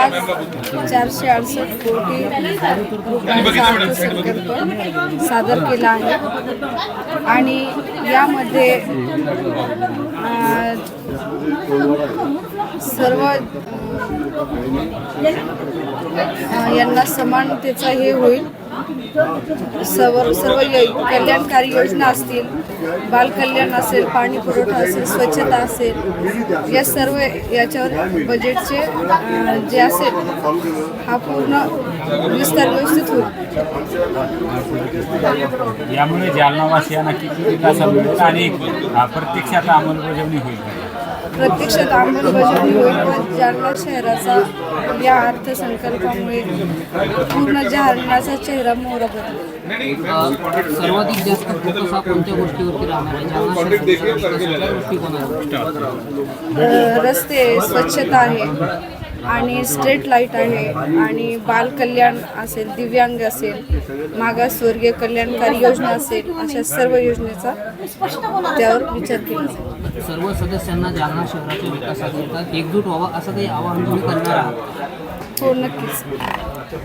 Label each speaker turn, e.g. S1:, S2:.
S1: आज 468 कोटी रुपयांचा अर्थसंकल्प सादर केला आहे आणि यामध्ये सर्व यांना समानतेचा हे होईल। सर्व कल्याणकारी योजना असतील, बालकल्याण असेल, पाणी पुरवठा असेल, स्वच्छता असेल, या सर्व याच्यावर बजेटचे जे असेल हा पूर्ण विस्तार व्यवस्थित होईल।
S2: यामुळे जालनावासियांना किती विकास मिळेल आणि प्रत्यक्षात अंमलबजावणी होईल?
S1: प्रत्यक्षात अंमलबजावणी होईल व जालना शहराचा या अर्थसंकल्पामुळे पूर्ण जालन्याचा चेहरा मोहरा बदलेल।
S3: सर्वाधिक जास्त फोकस हा कोणत्या गोष्टीवरती राहणार आहे? जालना दृष्टिकोनावर
S1: रस्ते, स्वच्छता आहे आणि स्ट्रीट लाईट आहे आणि बालकल्याण असेल, दिव्यांग असेल, मागासवर्गीय कल्याणकारी योजना असेल, अशा सर्व योजनेचा त्यावर विचार केला जाईल।
S3: सर्व सदस्यांना जालना शहराच्या विकासाकरिता एकजूट व्हावा असं काही आवाहन तुम्ही करणार आहात?
S1: हो, नक्कीच।